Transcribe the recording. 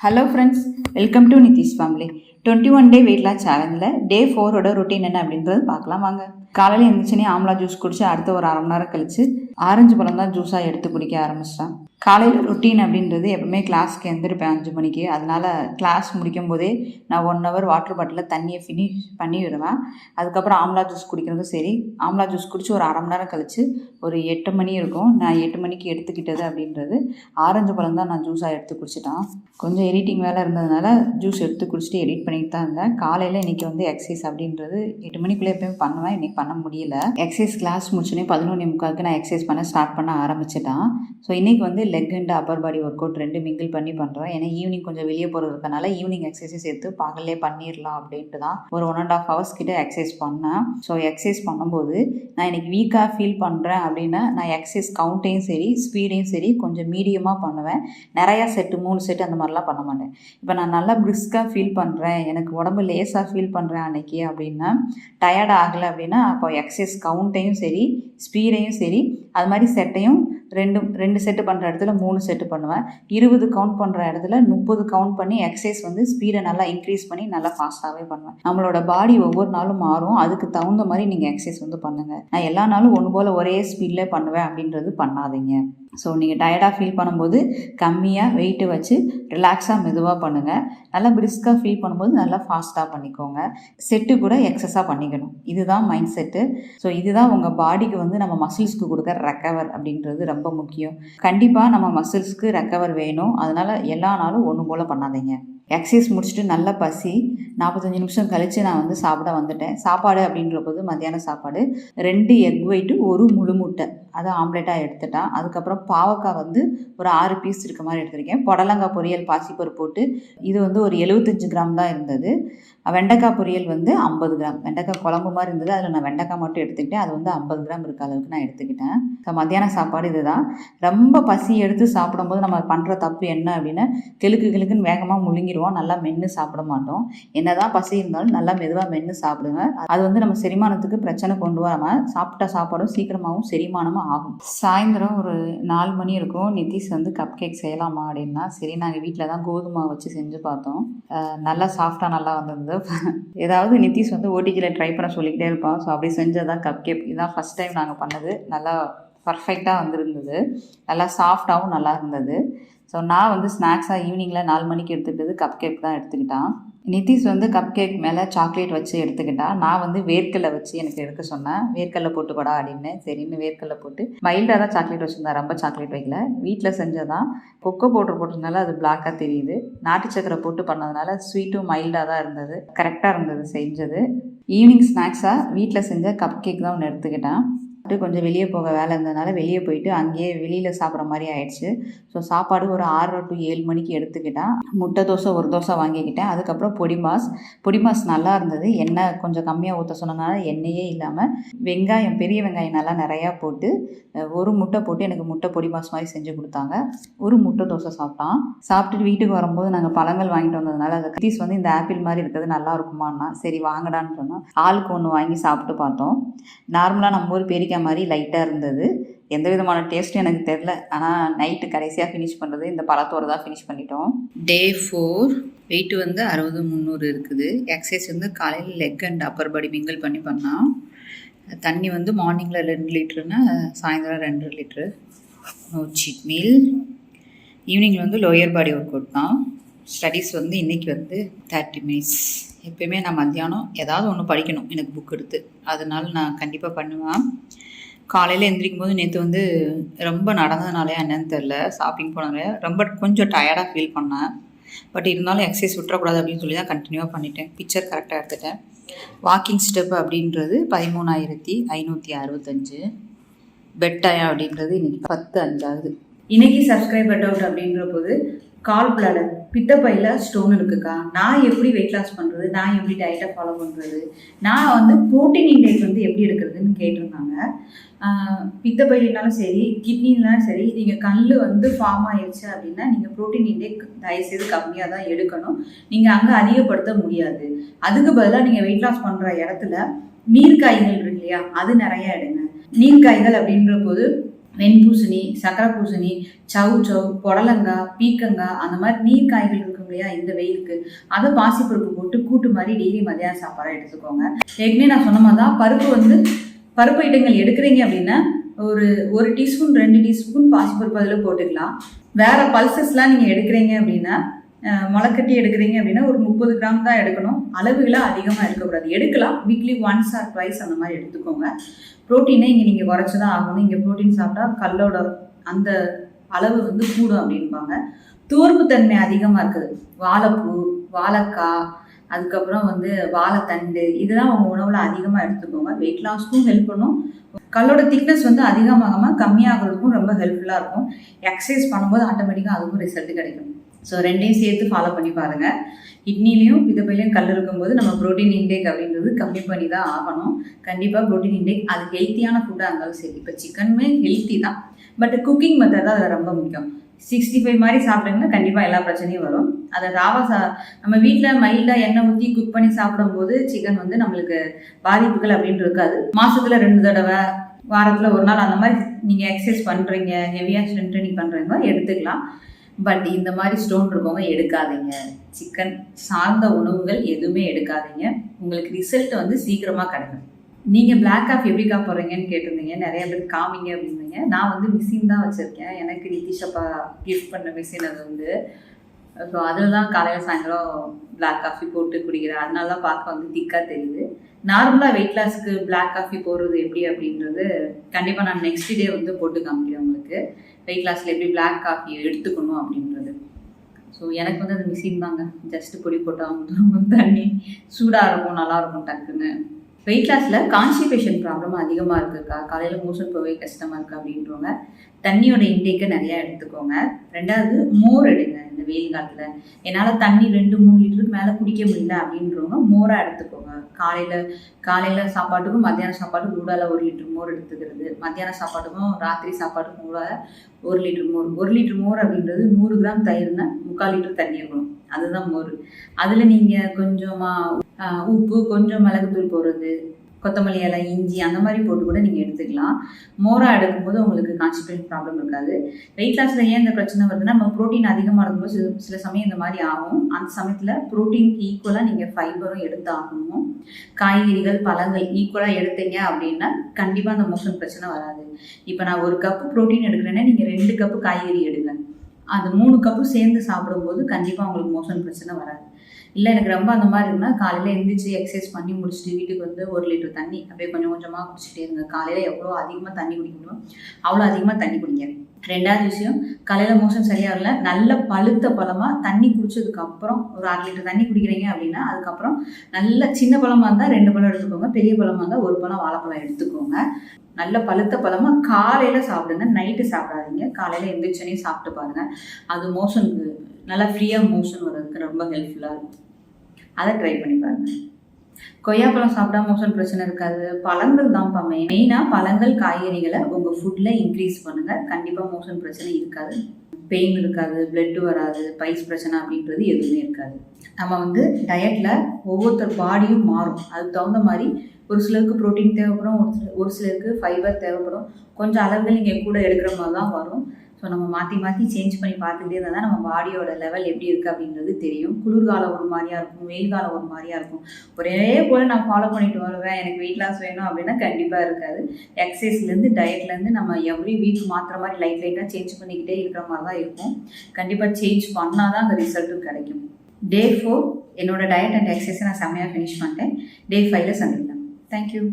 Hello friends, welcome to Nitish family. 21 day weight loss சேலஞ்சில் day 4ஓட routine என்ன அப்படின்றது பார்க்கலாம் வாங்க. காலையில் எழுந்திரிச்சனே ஆம்லா ஜூஸ் குடிச்சு அடுத்த ஒரு அரை மணி நேரம் கழிச்சு ஆரஞ்சு பழம் தான் ஜூஸாக எடுத்து குடிக்க ஆரம்பிச்சிட்டேன். காலையில் ரொட்டீன் அப்படின்றது எப்பவுமே கிளாஸ்க்கு எழுந்திருப்பேன் 5 மணிக்கு. அதனால் கிளாஸ் முடிக்கும் போதே நான் 1 ஹவர் வாட்டர் பாட்டிலில் தண்ணியை ஃபினிஷ் பண்ணி விடுவேன். அதுக்கப்புறம் ஆம்லா ஜூஸ் குடிக்கிறதும் சரி, ஆம்லா ஜூஸ் குடிச்சு ஒரு அரை மணி நேரம் கழிச்சு ஒரு 8 மணி இருக்கும். நான் 8 மணிக்கு எடுத்துக்கிட்டது அப்படின்றது ஆரஞ்சு பழம் தான் நான் ஜூஸாக எடுத்து குடிச்சிட்டேன். கொஞ்சம் எடிட்டிங் வேலை இருந்ததுனால ஜூஸ் எடுத்து குடிச்சிட்டு எடிட் பண்ணிட்டு தான் இருந்தேன். காலையில் இன்றைக்கி வந்து எக்ஸசைஸ் அப்படின்றது 8 மணிக்குள்ளே எப்பயும் பண்ணுவேன். இன்றைக்கி பண்ண முடியல. எக்ஸசைஸ் கிளாஸ் முடிச்சோன்னே 11:45 நான் எக்ஸசைஸ் பண்ண ஸ்டார்ட் பண்ண ஆரம்பிச்சிட்டேன். ஸோ இன்றைக்கி வந்து leg and upper body work out 2 mingle பண்ணி பண்ணுறேன். ஏன்னா ஈவினிங் கொஞ்சம் வெளியே போகிறது இருக்கனால ஈவினிங் எக்ஸசைஸ் எடுத்து பகல்லே பண்ணிடலாம் அப்படின்ட்டு தான் ஒரு 1.5 hours கிட்ட எக்ஸசைஸ் பண்ணேன். ஸோ எக்ஸசைஸ் பண்ணும்போது நான் இன்றைக்கி வீக்காக ஃபீல் பண்ணுறேன் அப்படின்னா நான் எக்ஸசைஸ் கவுண்ட்டையும் சரி ஸ்பீடையும் சரி கொஞ்சம் மீடியமாக பண்ணுவேன். நிறையா செட்டு 3 செட்டு அந்த மாதிரிலாம் பண்ண மாட்டேன். இப்போ நான் நல்லா பிரிஸ்காக ஃபீல் பண்ணுறேன், எனக்கு உடம்பு லேஸாக ஃபீல் பண்ணுறேன் அன்றைக்கி அப்படின்னா, டயர்ட் ஆகலை அப்படின்னா அப்போ எக்ஸசைஸ் கவுண்ட்டையும் சரி ஸ்பீடையும் சரி அது மாதிரி செட்டையும் ரெண்டு செட்டு பண்ணுற இடத்துல 3 செட்டு பண்ணுவேன். 20 கவுண்ட் பண்ணுற இடத்துல 30 கவுண்ட் பண்ணி எக்ஸசைஸ் வந்து ஸ்பீடை நல்லா இன்க்ரீஸ் பண்ணி நல்லா ஃபாஸ்ட்டாகவே பண்ணுவேன். நம்மளோட பாடி ஒவ்வொரு நாளும் மாறும், அதுக்கு தகுந்த மாதிரி நீங்கள் எக்ஸசைஸ் வந்து பண்ணுங்கள். நான் எல்லா நாளும் ஒன்று போல் ஒரே ஸ்பீடில் பண்ணுவேன் அப்படின்றது பண்ணாதீங்க. ஸோ நீங்கள் டயர்டாக ஃபீல் பண்ணும்போது கம்மியாக வெயிட்டு வச்சு ரிலாக்ஸாக மெதுவாக பண்ணுங்கள். நல்லா பிரிஸ்காக ஃபீல் பண்ணும்போது நல்லா ஃபாஸ்ட்டாக பண்ணிக்கோங்க. செட்டு கூட எக்ஸஸாக பண்ணிக்கணும். இதுதான் மைண்ட் செட்டு. ஸோ இதுதான் உங்கள் பாடிக்கு வந்து நம்ம மசில்ஸ்க்கு கொடுக்குற ரெக்கவர் அப்படின்றது ரொம்ப முக்கியம். கண்டிப்பாக நம்ம மசில்ஸ்க்கு ரெக்கவர் வேணும். அதனால் எல்லா நாளும் ஒன்று போல் பண்ணாதீங்க. எக்ஸசைஸ் முடிச்சுட்டு நல்ல பசி 45 நிமிஷம் கழித்து நான் வந்து சாப்பிட வந்துட்டேன். சாப்பாடு அப்படின்ற போது மத்தியான சாப்பாடு 2 எக் ஒயிட்டு 1 முழு முட்டை அதை ஆம்லேட்டாக எடுத்துட்டேன். அதுக்கப்புறம் பாவக்காய் வந்து ஒரு 6 பீஸ் இருக்க மாதிரி எடுத்துருக்கேன். புடலங்காய் பொரியல் பாசிப்பருப்பு போட்டு இது வந்து ஒரு 75 கிராம் தான் இருந்தது. வெண்டைக்காய் பொரியல் வந்து 50 கிராம். வெண்டைக்காய் குழம்பு மாதிரி இருந்தது, அதில் நான் வெண்டைக்காய் மட்டும் எடுத்துக்கிட்டேன். அது வந்து 50 கிராம் இருக்க அளவுக்கு நான் எடுத்துக்கிட்டேன். ஸோ மத்தியான சாப்பாடு இது தான். ரொம்ப பசி எடுத்து சாப்பிடும்போது நம்ம பண்ணுற தப்பு என்ன அப்படின்னா கிளுக்குன்னு வேகமாக முழுங்கிடுவோம், நல்லா மென்று சாப்பிட மாட்டோம். என்னதான் பசி இருந்தாலும் நல்லா மெதுவாக மென்று சாப்பிடுங்க. அது வந்து நம்ம செரிமானத்துக்கு பிரச்சனை கொண்டு வராமல் சாப்பிட்ட சாப்பாடும் சீக்கிரமாகவும் செரிமானமாக ஆகும். சாயந்தரம் ஒரு 4 மணி இருக்கும். நிதிஷ் வந்து கப் கேக் செய்யலாமா அப்படின்னா சரி நாங்கள் வீட்டில் தான் கோதுமை வச்சு செஞ்சு பார்த்தோம். நல்லா சாஃப்டாக நல்லா வந்திருந்தது. ஏதாவது நிதிஷ் வந்து ஓடிஜியில் ட்ரை பண்ண சொல்லிக்கிட்டே இருப்பான். ஸோ அப்படி செஞ்சதான் கப் கேக். இதுதான் ஃபஸ்ட் டைம் நாங்கள் பண்ணது. நல்லா பர்ஃபெக்டாக வந்துருந்தது, நல்லா சாஃப்டாகவும் நல்லா இருந்தது. ஸோ நான் வந்து ஸ்நாக்ஸாக ஈவினிங்கில் 4 மணிக்கு எடுத்துக்கிட்டது கப் கேக் தான் எடுத்துக்கிட்டான். நிதிஷ் வந்து கப் கேக் மேலே சாக்லேட் வச்சு எடுத்துக்கிட்டான். நான் வந்து வேர்க்கடலை வச்சு எனக்கு எடுக்க சொன்னேன். வேர்க்கடலை போட்டுக்கூடா அப்படின்னு சரின்னு வேர்க்கடலை போட்டு மைல்டாக தான் சாக்லேட் வச்சுருந்தேன், ரொம்ப சாக்லேட் வைக்கல. வீட்டில் செஞ்சதான். கொக்கோ பவுடர் போட்டதுனால அது பிளாக்காக தெரியுது. நாட்டு சக்கரை போட்டு பண்ணதுனால ஸ்வீட்டும் மைல்டாக தான் இருந்தது. கரெக்டாக இருந்தது செஞ்சது. ஈவினிங் ஸ்நாக்ஸாக வீட்டில் செஞ்ச கப் கேக் தான் ஒன்று எடுத்துக்கிட்டேன். கொஞ்சம் வெளியே போக வேலை இருந்ததுனால வெளியே போயிட்டு அங்கேயே வெளியில் சாப்பிட்ற மாதிரி ஆயிடுச்சு. ஸோ சாப்பாடு ஒரு 6 to 7 மணிக்கு எடுத்துக்கிட்டேன். முட்டை தோசை 1 தோசை வாங்கிக்கிட்டேன். அதுக்கப்புறம் பொடி மாஸ் நல்லா இருந்தது. எண்ணெய் கொஞ்சம் கம்மியாக ஊற்ற சொன்னதுனால எண்ணெயே இல்லாமல் வெங்காயம் பெரிய வெங்காயம் நல்லா நிறையா போட்டு 1 முட்டை போட்டு எனக்கு முட்டை பொடி மாஸ் மாதிரி செஞ்சு கொடுத்தாங்க. ஒரு முட்டை தோசை சாப்பிட்டான். சாப்பிட்டுட்டு வீட்டுக்கு வரும்போது நாங்கள் பழங்கள் வாங்கிட்டு வந்ததுனால அது கத்தீஸ் வந்து இந்த ஆப்பிள் மாதிரி இருக்கிறது நல்லா இருக்குமான்னா சரி வாங்கடான்னு சொன்னோம். ஆளுக்கு 1 வாங்கி சாப்பிட்டு பார்த்தோம். நார்மலாக நம்ம ஊர் பெரிய மாதிரி லைட்டாக இருந்தது. எந்த விதமான டேஸ்ட்டும் எனக்கு தெரில. ஆனால் நைட்டு கடைசியாக ஃபினிஷ் பண்ணுறது இந்த பழத்தோடு தான் ஃபினிஷ் பண்ணிட்டோம். டே 4 வெயிட்டு வந்து 60-300 இருக்குது. எக்ஸசைஸ் வந்து காலையில் leg and upper body mingle பண்ணி பண்ணால். தண்ணி வந்து மார்னிங்கில் 2 லிட்டருன்னா சாயந்தரம் 2 லிட்ரு. No seat meal. ஈவினிங்கில் வந்து லோயர் பாடி ஒர்க் அவுட் தான். ஸ்டடீஸ் வந்து இன்றைக்கி வந்து 30 மினிட்ஸ். எப்போயுமே நான் மத்தியானம் ஏதாவது ஒன்று படிக்கணும் எனக்கு புக் எடுத்து, அதனால நான் கண்டிப்பாக பண்ணுவேன். காலையில் எந்திரிக்கும் போது நேற்று வந்து ரொம்ப நடந்ததுனாலே என்னன்னு தெரில, ஷாப்பிங் போனதுனால ரொம்ப கொஞ்சம் டயர்டாக ஃபீல் பண்ணேன். பட் இருந்தாலும் எக்ஸசைஸ் விட்டுறக்கூடாது அப்படின்னு சொல்லி தான் கண்டினியூவாக பண்ணிட்டேன். பிக்சர் கரெக்டாக எடுத்துட்டேன். வாக்கிங் ஸ்டெப் அப்படின்றது 13,565. பெட் டைம் அப்படின்றது இன்றைக்கி 10:05 ஆகுது. இன்றைக்கி சப்ஸ்கிரைபர் டவுட் அப்படின்ற போது கால் பிளாடர் பித்தப்பையில் ஸ்டோன் இருக்குக்கா, நான் எப்படி வெயிட் லாஸ் பண்ணுறது, நான் எப்படி டயட்டை ஃபாலோ பண்ணுறது, நான் வந்து ப்ரோட்டீன் இன்டேக் வந்து எப்படி எடுக்கிறதுன்னு கேட்டிருந்தாங்க. பித்தப்பையினாலும் சரி கிட்னினாலும் சரி நீங்கள் கல் வந்து ஃபார்ம் ஆயிடுச்சு அப்படின்னா நீங்கள் ப்ரோட்டீன் இன்டேக் தயவுசெய்து கம்மியாக தான் எடுக்கணும். நீங்கள் அங்கே அதிகப்படுத்த முடியாது. அதுக்கு பதிலாக நீங்கள் வெயிட் லாஸ் பண்ணுற இடத்துல நீர்க்காய்கள் இருக்கு இல்லையா, அது நிறையா எடுங்க. நீர்க்காய்கள் அப்படின்ற போது வெண்பூசணி, சக்கரை பூசணி, சவு சவு, புடலங்காய், பீக்கங்காய், அந்த மாதிரி நீர் காய்கள் இருக்கும் இல்லையா இந்த வெயிலுக்கு, அதை பாசிப்பருப்பு போட்டு கூட்டு மாதிரி டெய்லி மதியான சாப்பாடாக எடுத்துக்கோங்க. ஏற்கனவே நான் சொன்ன மாதிரி தான் பருப்பு ஐட்டங்கள் எடுக்கிறீங்க அப்படின்னா ஒரு டீஸ்பூன் 2 டீஸ்பூன் பாசிப்பருப்பு அதில் போட்டுக்கலாம். வேற பல்சஸ்லாம் நீங்கள் எடுக்கிறீங்க அப்படின்னா முளைக்கட்டி எடுக்கிறீங்க அப்படின்னா ஒரு 30 கிராம் தான் எடுக்கணும். அளவுகளை அதிகமாக இருக்கக்கூடாது. எடுக்கலாம், வீக்லி 1 or 2 அந்த மாதிரி எடுத்துக்கோங்க. ப்ரோட்டீனை இங்கே நீங்கள் குறைச்சி தான் ஆகணும். இங்கே ப்ரோட்டீன் சாப்பிட்டா கல்லோட அந்த அளவு கூடும் அப்படின்பாங்க. தூர்ப்புத்தன்மை அதிகமாக இருக்குது. வாழைப்பூ, வாழைக்காய், அதுக்கப்புறம் வாழைத்தண்டு, இதெல்லாம் உங்கள் உணவில் அதிகமாக எடுத்துக்கோங்க. வெயிட் லாஸ்க்கும் ஹெல்ப் பண்ணும். கல்லோட திக்னஸ் அதிகமாகாமல் கம்மியாகிறதுக்கும் ரொம்ப ஹெல்ப்ஃபுல்லாக இருக்கும். எக்ஸசைஸ் பண்ணும்போது ஆட்டோமேட்டிக்காக அதுக்கும் ரிசல்ட் கிடைக்கும். ஸோ ரெண்டையும் சேர்த்து ஃபாலோ பண்ணி பாருங்கள். கிட்னிலையும் பித்தப்பையிலையும் கல் இருக்கும்போது நம்ம ப்ரோட்டீன் இன்டேக் அப்படின்றது கம்மி பண்ணி தான் ஆகணும். கண்டிப்பாக ப்ரோட்டீன் இன்டேக் அது ஹெல்த்தியான ஃபுட்டாக இருந்தாலும் சரி. இப்போ சிக்கனுமே ஹெல்த்தி தான், பட் குக்கிங் மெத்தட் தான் அதில் ரொம்ப முக்கியம். 65 மாதிரி சாப்பிட்டீங்கன்னா கண்டிப்பாக எல்லா பிரச்சனையும் வரும். அதை நம்ம வீட்டில் மைல்டாக எண்ணெய் ஊற்றி குக் பண்ணி சாப்பிடும்போது சிக்கன் நம்மளுக்கு பாதிப்புகள் அப்படின்னு இருக்காது. மாதத்தில் 2 தடவை, வாரத்தில் 1 நாள் அந்த மாதிரி நீங்கள் எக்ஸசைஸ் பண்ணுறீங்க, ஹெவியாக ஸ்ட்ரென்த் ட்ரைனிங் பண்ணுறீங்க எடுத்துக்கலாம். பட் இந்த மாதிரி ஸ்டோன் இருக்கவங்க எடுக்காதீங்க. சிக்கன் சார்ந்த உணவுகள் எதுவுமே எடுக்காதீங்க. உங்களுக்கு ரிசல்ட் சீக்கிரமாக கிடைக்கும். நீங்கள் பிளாக் காஃபி எப்படிக்கா போடுறீங்கன்னு கேட்டிருந்தீங்க. நிறைய பேர் காமிங்க அப்படின்னீங்க. நான் மிஷின் தான் வச்சுருக்கேன். எனக்கு நிதிஷப்பா கிஃப்ட் பண்ண மிஷின் அது ஸோ அதில் தான் காலையில் சாயந்தரம் பிளாக் காஃபி போட்டு குடிக்கிறேன். அதனால தான் பார்க்க திக்காக தெரியுது. நார்மலாக வெயிட் லாஸ்க்கு பிளாக் காஃபி போடுறது எப்படி அப்படின்றது கண்டிப்பாக நான் நெக்ஸ்ட் டே போட்டு காமிக்கிறேன் உங்களுக்கு. வெயிட் லாஸில் எப்படி பிளாக் காஃபி எடுத்துக்கணும் அப்படின்றது. ஸோ எனக்கு அது மிஷின் தாங்க. ஜஸ்ட்டு பொடி போட்டால் தண்ணி சூடாக இருக்கும், நல்லாயிருக்கும் டக்குன்னு. வெயிட் லாஸில் கான்ஸ்டிபேஷன் ப்ராப்ளம் அதிகமாக இருக்குக்கா, காலையில் மோஷன் போகவே கஷ்டமாக இருக்குது அப்படின்றவங்க தண்ணியோட இன்டேக்கை நிறையா எடுத்துக்கோங்க. 2வது மோர் எடுங்க. இந்த வெயில் காலத்தில் என்னால் தண்ணி 2-3 லிட்டருக்கு மேலே குடிக்க முடியல அப்படின்றவங்க மோராக எடுத்துக்கோங்க. காலையில் சாப்பாட்டுக்கும் மத்தியான சாப்பாட்டுக்கும் ஊடால 1 லிட்டர் மோர் எடுத்துக்கிறது. மத்தியான சாப்பாட்டுக்கும் ராத்திரி சாப்பாட்டுக்கும் ஊடால 1 லிட்டர் மோர். 1 லிட்டர் மோர் அப்படின்றது 100 கிராம் தயிர்னா 3/4 லிட்டர் தண்ணி இருக்கணும். அதுதான் மோர். அதில் நீங்கள் கொஞ்சமாக உப்பு, கொஞ்சம் மிளகுத்தூள் போடுறது, கொத்தமல்லி இலை, இஞ்சி அந்த மாதிரி போட்டு கூட நீங்கள் எடுத்துக்கலாம். மோராக எடுக்கும்போது உங்களுக்கு கான்ஸ்டிபேஷன் ப்ராப்ளம் இருக்காது. வெயிட் லாஸில் ஏன் இந்த பிரச்சனை வருதுன்னா, நம்ம ப்ரோட்டீன் அதிகமாக இருக்கும்போது சில சமயம் இந்த மாதிரி ஆகும். அந்த சமயத்தில் ப்ரோட்டீனுக்கு ஈக்குவலாக நீங்கள் ஃபைபரும் எடுத்து ஆகணும். காய்கறிகள், பழங்கள் ஈக்குவலாக எடுத்தீங்க அப்படின்னா கண்டிப்பாக அந்த மோஷன் பிரச்சனை வராது. இப்போ நான் 1 கப்பு ப்ரோட்டீன் எடுக்கிறேன்னா நீங்கள் 2 கப்பு காய்கறி எடுங்க. அது 3 கப்பு சேர்ந்து சாப்பிடும்போது கண்டிப்பாக உங்களுக்கு மோஷன் பிரச்சனை வராது. இல்லை எனக்கு ரொம்ப அந்த மாதிரி இருக்குன்னா காலையில் எழுந்திரிச்சு எக்ஸசைஸ் பண்ணி முடிச்சுட்டு வீட்டுக்கு 1 லிட்டர் தண்ணி அப்படியே கொஞ்சம் கொஞ்சமாக குடிச்சிட்டே இருங்க. காலையில் எவ்வளோ அதிகமாக தண்ணி குடிக்கணும் அவ்வளோ அதிகமாக தண்ணி குடிங்க. 2வது விஷயம், காலையில் மோஷன் சரியாக வரல, நல்ல பழுத்த பழமாக தண்ணி குடிச்சதுக்கப்புறம் ஒரு 1/2 லிட்டர் தண்ணி குடிக்கிறீங்க அப்படின்னா அதுக்கப்புறம் நல்ல சின்ன பழமாக இருந்தால் 2 பழம் எடுத்துக்கோங்க. பெரிய பழமாக இருந்தால் 1 பழம் வாழைப்பழம் எடுத்துக்கோங்க. நல்ல பழுத்த பழமாக காலையில் சாப்பிடுங்க, நைட்டு சாப்பிடாதீங்க. காலையில் எந்திரிச்சோன்னே சாப்பிட்டு பாருங்கள். அது மோஷனுக்கு நல்லா ஃப்ரீயாக மோஷன் வர்றதுக்கு ரொம்ப ஹெல்ப்ஃபுல்லாக இருக்கும். அதை ட்ரை பண்ணி பாருங்கள். கொய்யாப்பழம் சாப்பிட்டா மோஷன் பிரச்சனை இருக்காது. பழங்கள் தான்ப்பா மெயினாக பழங்கள், காய்கறிகளை உங்கள் ஃபுட்டில் இன்க்ரீஸ் பண்ணுங்கள். கண்டிப்பாக மோஷன் பிரச்சனை இருக்காது, பெயின் இருக்காது, பிளட்டு வராது, பைல்ஸ் பிரச்சனை அப்படின்றது எதுவுமே இருக்காது. நம்ம டயட்டில் ஒவ்வொருத்தர் பாடியும் மாறும். அதுக்கு தகுந்த மாதிரி ஒரு சிலருக்கு ப்ரோட்டீன் தேவைப்படும், ஒரு சிலருக்கு ஃபைபர் தேவைப்படும். கொஞ்சம் அளவுகள் நீங்கள் கூட எடுக்கிற மாதிரி தான் வரும். ஸோ நம்ம மாற்றி சேஞ்ச் பண்ணி பார்த்துக்கிட்டே இருந்தால் தான் நம்ம பாடியோட லெவல் எப்படி இருக்குது அப்படின்றது தெரியும். குளிர்காலம் ஒரு மாதிரியாக இருக்கும், வெயில் காலம் ஒரு மாதிரியாக இருக்கும். ஒரே போல் நான் ஃபாலோ பண்ணிட்டு வருவேன், எனக்கு வெயிட் லாஸ் வேணும் அப்படின்னா கண்டிப்பாக இருக்காது. எக்ஸசைஸ்லேருந்து டயட்லேருந்து நம்ம எவ்ரி வீக் மாற்றுற மாதிரி லைட்டாக சேஞ்ச் பண்ணிக்கிட்டே இருக்கிற மாதிரி தான் இருக்கும். கண்டிப்பாக சேஞ்ச் பண்ணால் தான் அந்த ரிசல்ட்டும் கிடைக்கும். Day 4 என்னோட டயட் அண்ட் எக்ஸசைஸை நான் செம்மையாக ஃபினிஷ் பண்ணிட்டேன். Day 5 சந்திக்கலாம். தேங்க்யூ.